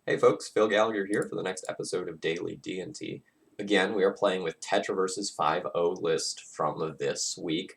Hey folks, Phil Gallagher here for the next episode of Daily D&T. Again, we are playing with Tetraverse's 5.0 list from this week,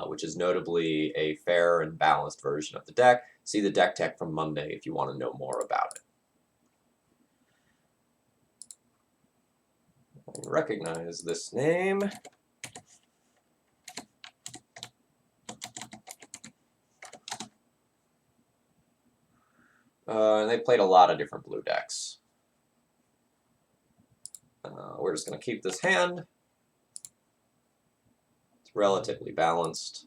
which is notably a fair and balanced version of the deck. See the deck tech from Monday if you want to know more about it. I recognize this name. And they played a lot of different blue decks. We're just going to keep this hand. It's relatively balanced.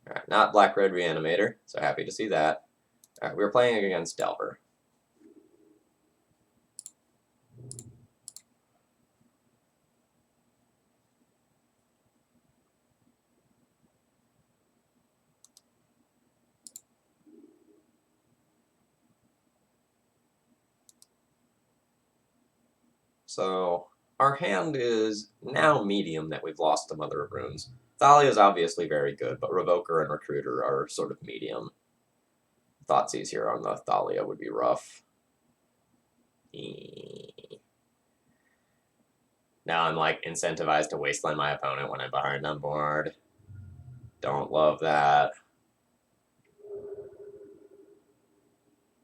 All right, not Black-Red Reanimator, so happy to see that. All right, we're playing against Delver. So our hand is now medium that we've lost to Mother of Runes. Thalia is obviously very good, but Revoker and Recruiter are sort of medium. Thoughtseize here on the Thalia would be rough. Now I'm like incentivized to wasteland my opponent when I'm behind on board. Don't love that.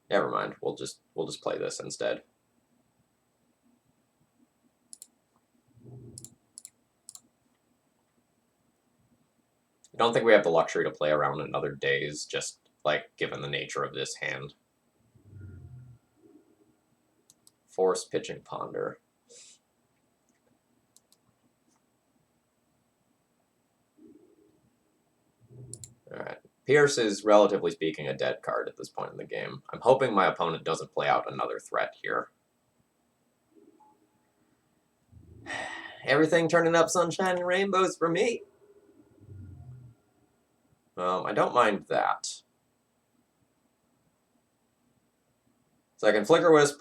Never mind. We'll just play this instead. I don't think we have the luxury to play around in other days, just like given the nature of this hand. Force Pitching Ponder. Alright. Pierce is, relatively speaking, a dead card at this point in the game. I'm hoping my opponent doesn't play out another threat here. Everything turning up sunshine and rainbows for me. I don't mind that. So I can Flicker Wisp,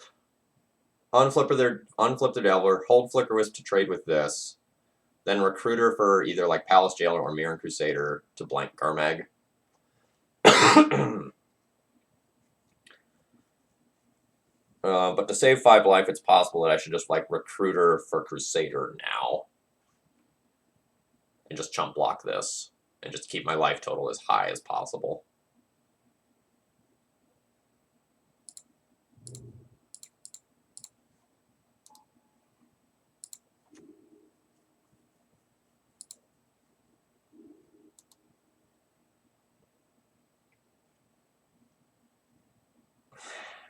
unflip their Delver, hold Flicker Wisp to trade with this, then Recruiter for either like Palace Jailer or Mirran Crusader to blank Garmag. But to save 5 life, it's possible that I should just like Recruiter for Crusader now. And just chump block this. And just keep my life total as high as possible.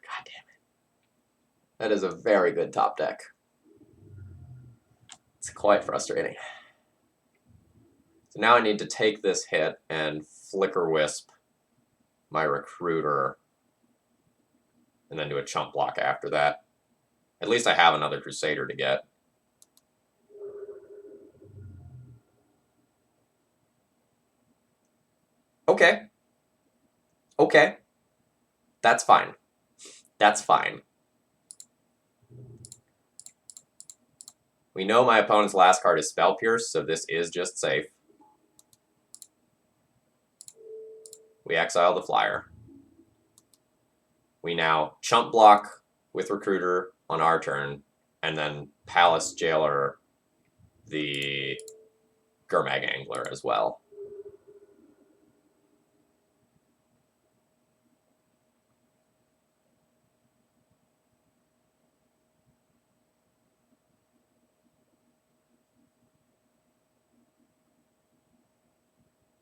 God damn it. That is a very good top deck. It's quite frustrating. So now I need to take this hit and Flicker Wisp my Recruiter, and then do a chump block after that. At least I have another Crusader to get. Okay. Okay. That's fine. That's fine. We know my opponent's last card is Spell Pierce, so this is just safe. We exile the flyer. We now chump block with Recruiter on our turn, and then Palace Jailer the Garmag Angler as well.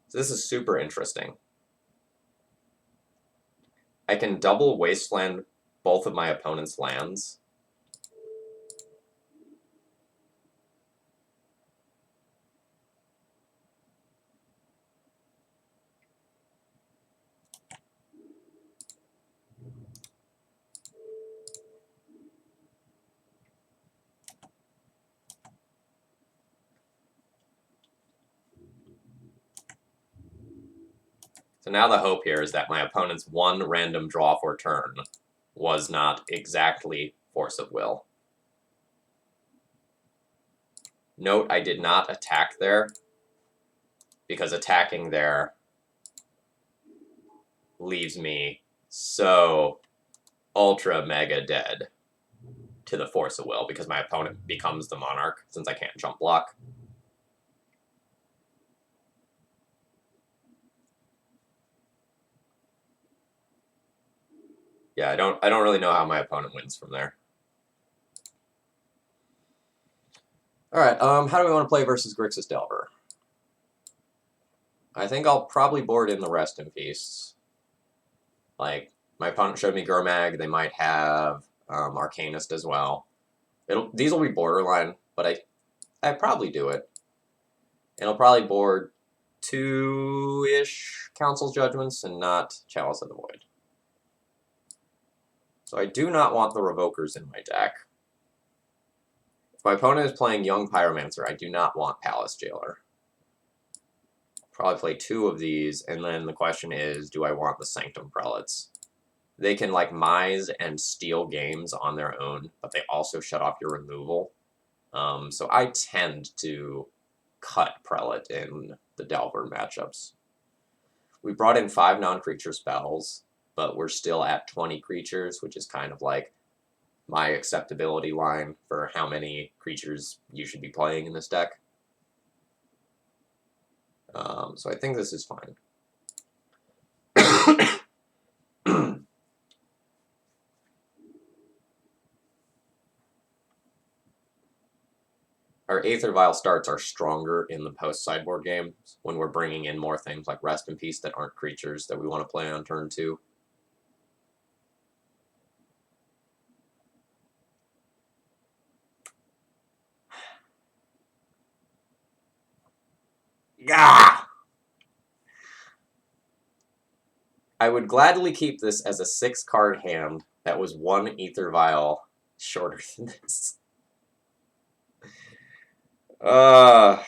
So this is super interesting. I can double wasteland both of my opponent's lands. So now the hope here is that my opponent's one random draw for turn was not exactly Force of Will. Note I did not attack there, because attacking there leaves me so ultra mega dead to the Force of Will because my opponent becomes the Monarch since I can't jump block. Yeah, I don't really know how my opponent wins from there. All right, how do we want to play versus Grixis Delver? I think I'll probably board in the Rest in Peace. Like, my opponent showed me Gurmag. They might have Arcanist as well. These will be borderline, but I probably do it. And I'll probably board 2-ish Council's Judgments and not Chalice of the Void. So I do not want the Revokers in my deck. If my opponent is playing Young Pyromancer, I do not want Palace Jailer. Probably play 2 of these, and then the question is, do I want the Sanctum Prelates? They can, like, mise and steal games on their own, but they also shut off your removal. So I tend to cut Prelate in the Delver matchups. We brought in 5 non-creature spells, but we're still at 20 creatures, which is kind of like my acceptability line for how many creatures you should be playing in this deck. So I think this is fine. Our Aether Vial starts are stronger in the post-sideboard games when we're bringing in more things like Rest in Peace that aren't creatures that we want to play on turn 2. Gah! I would gladly keep this as a 6-card hand that was 1 Aether Vial shorter than this. Alright.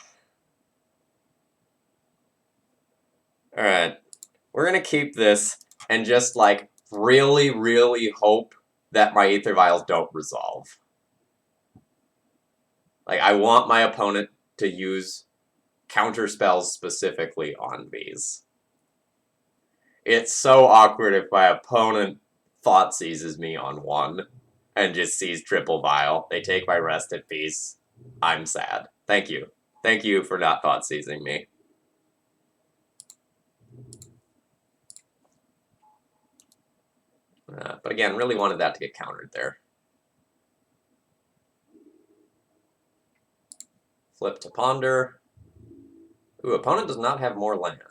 We're gonna keep this and just, like, really, really hope that my Aether Vials don't resolve. Like, I want my opponent to use counter spells specifically on these. It's so awkward if my opponent thought seizes me on 1 and just sees triple vial. They take my Rest in Peace. I'm sad. Thank you. Thank you for not thought seizing me. But again, really wanted that to get countered there. Flip to Ponder. Ooh, opponent does not have more land.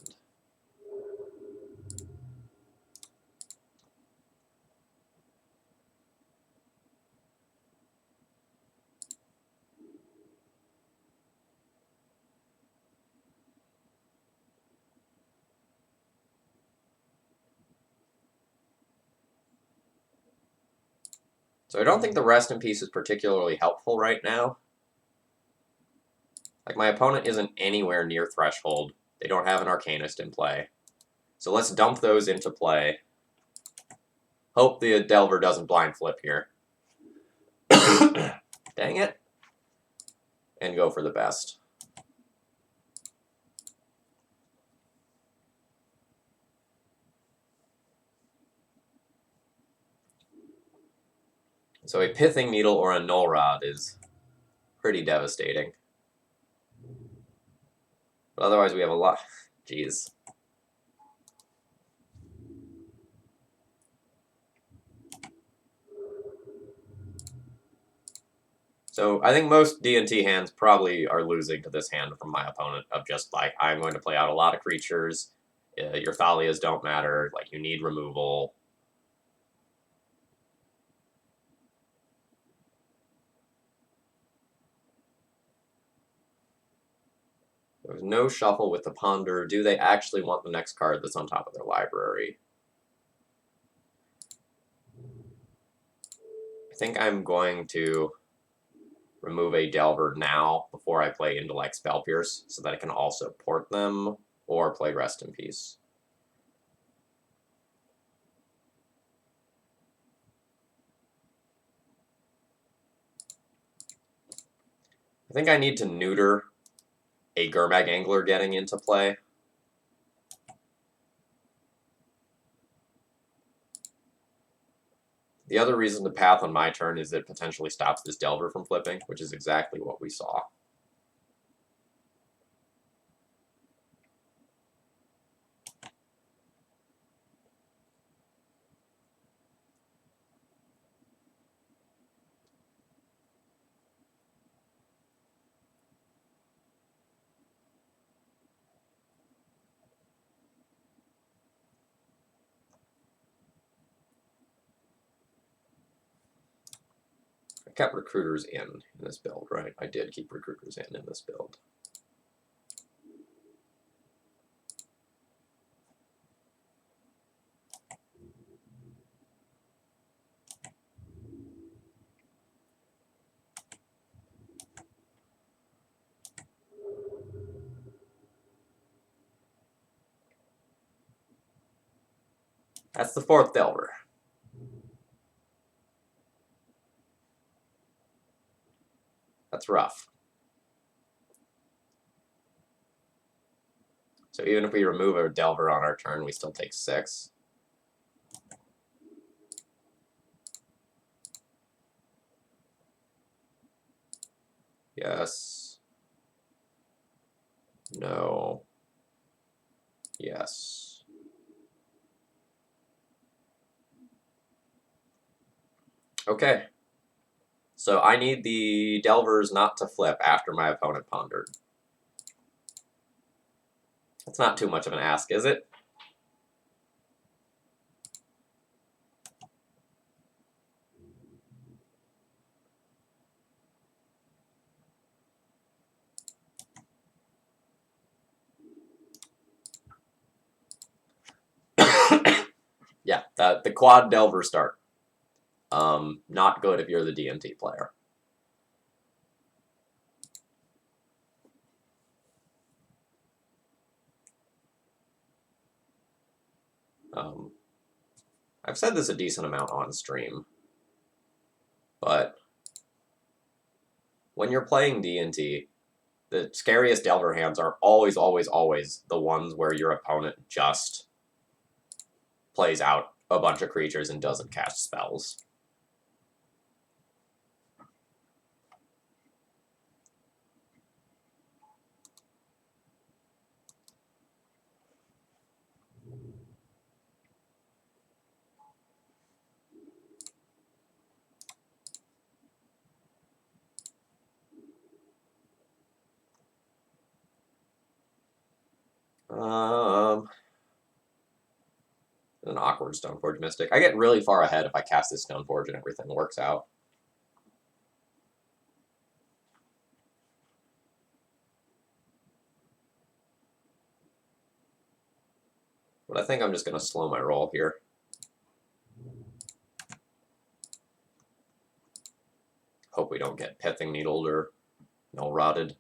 So I don't think the Rest in Peace is particularly helpful right now. Like, my opponent isn't anywhere near Threshold. They don't have an Arcanist in play. So let's dump those into play. Hope the Delver doesn't blind flip here. Dang it. And go for the best. So a Pithing Needle or a Null Rod is pretty devastating. But otherwise we have a lot. Jeez. So I think most D&T hands probably are losing to this hand from my opponent of just like, I'm going to play out a lot of creatures, your Thalias don't matter, like you need removal. There's no shuffle with the Ponder. Do they actually want the next card that's on top of their library? I think I'm going to remove a Delver now before I play into like Spell Pierce so that I can also port them or play Rest in Peace. I think I need to neuter a Gurmag Angler getting into play. The other reason to path on my turn is it potentially stops this Delver from flipping, which is exactly what we saw. I kept recruiters in this build, right? I did keep recruiters in this build. That's the 4th Delver. That's rough. So even if we remove a Delver on our turn, we still take 6. Yes. No. Yes. Okay. So I need the Delvers not to flip after my opponent pondered. That's not too much of an ask, is it? Yeah, the quad Delver start. Not good if you're the DNT player. I've said this a decent amount on stream, but when you're playing D&T, the scariest Delver hands are always, always, always the ones where your opponent just plays out a bunch of creatures and doesn't cast spells. An awkward Stoneforge Mystic. I get really far ahead if I cast this Stoneforge and everything works out. But I think I'm just going to slow my roll here. Hope we don't get Pithing Needled or Null Rotted.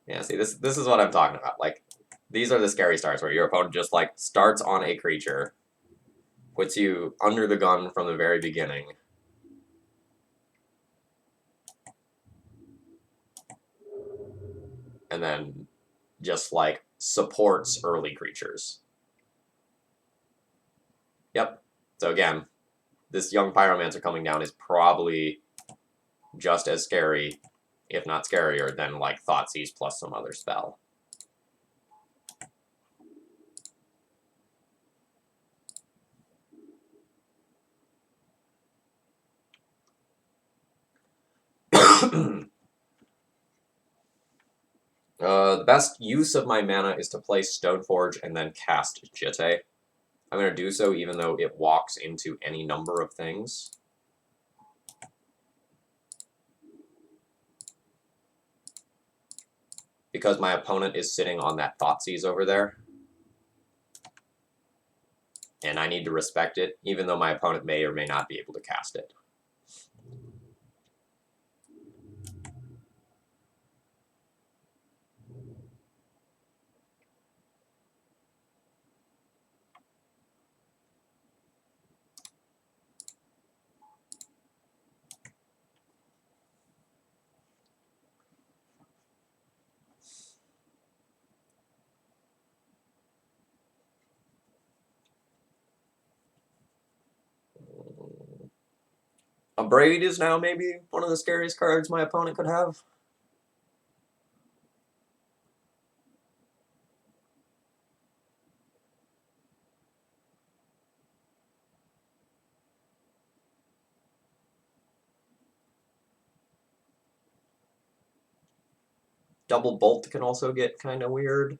Yeah, see, this is what I'm talking about. Like, these are the scary starts where your opponent just, like, starts on a creature, puts you under the gun from the very beginning, and then just, like, supports early creatures. Yep. So again, this young Pyromancer coming down is probably just as scary, if not scarier, than, like, Thoughtseize plus some other spell. The best use of my mana is to play Stoneforge and then cast Jitte. I'm going to do so even though it walks into any number of things. Because my opponent is sitting on that Thoughtseize over there. And I need to respect it, even though my opponent may or may not be able to cast it. A Braid is now maybe one of the scariest cards my opponent could have. Double Bolt can also get kind of weird.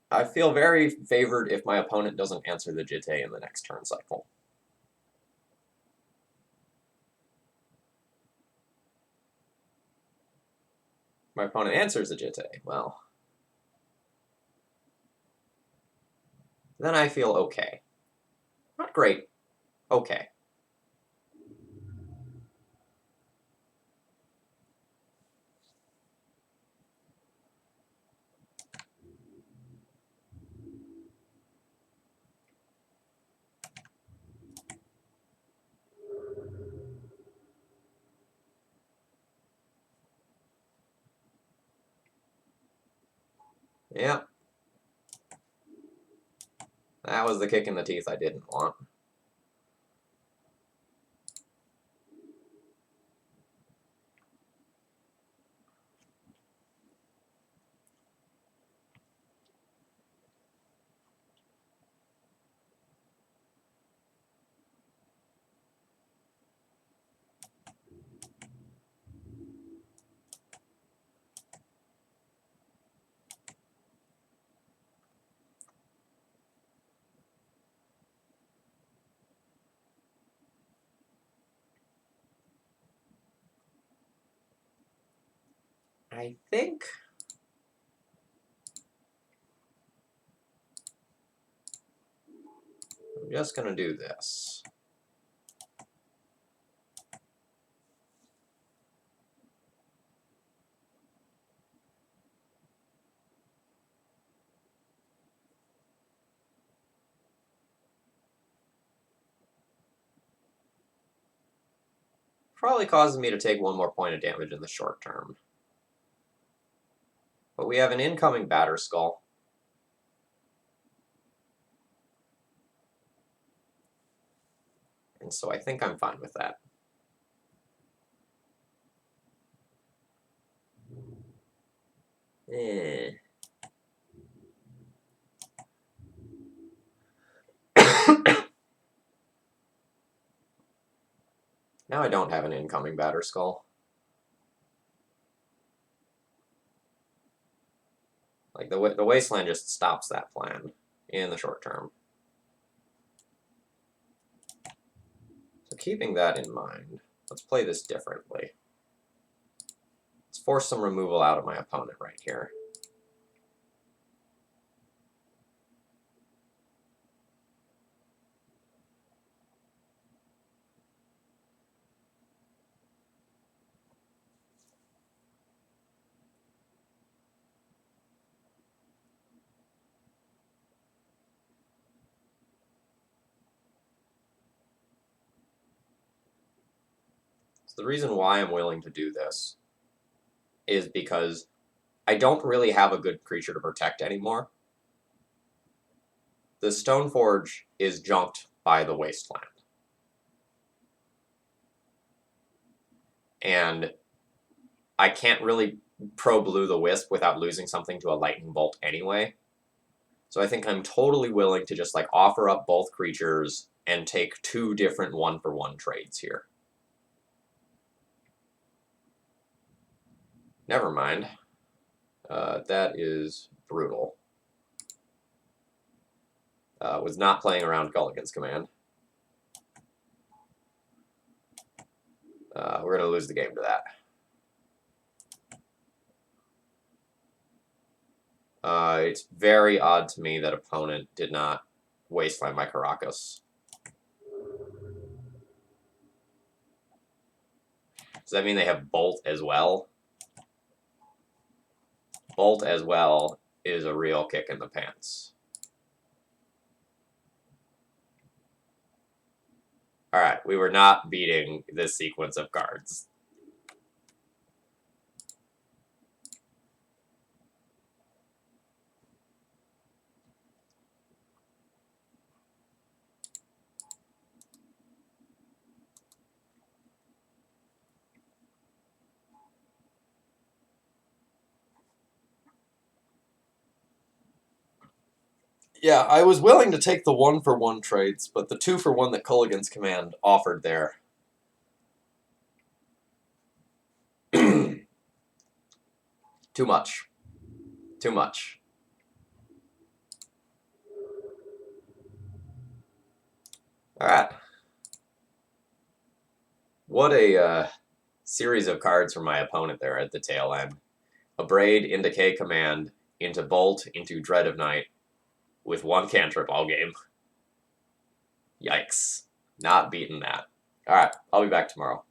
I feel very favored if my opponent doesn't answer the Jitte in the next turn cycle. My opponent answers the Jitte, well, then I feel okay. Not great, okay. Yeah. That was the kick in the teeth I didn't want. I think I'm just gonna do this. Probably causes me to take one more point of damage in the short term. But we have an incoming Batter Skull. And so I think I'm fine with that. Now I don't have an incoming Batter Skull. Like, the Wasteland just stops that plan in the short term. So keeping that in mind, let's play this differently. Let's force some removal out of my opponent right here. So the reason why I'm willing to do this is because I don't really have a good creature to protect anymore. The Stoneforge is junked by the Wasteland. And I can't really pro-blue the Wisp without losing something to a Lightning Bolt anyway. So I think I'm totally willing to just like offer up both creatures and take two different one-for-one trades here. Never mind. That is brutal. Was not playing around Gulligan's Command. We're going to lose the game to that. It's very odd to me that opponent did not Wasteland my Caracas. Does that mean they have Bolt as well? Bolt as well is a real kick in the pants. Alright, we were not beating this sequence of cards. Yeah, I was willing to take the 1-for-1 trades, but the 2-for-1 that Culligan's Command offered there. Too much. Too much. Alright. What a series of cards from my opponent there at the tail end. A Braid into K Command, into Bolt, into Dread of Night, with 1 cantrip all game. Yikes. Not beating that. Alright, I'll be back tomorrow.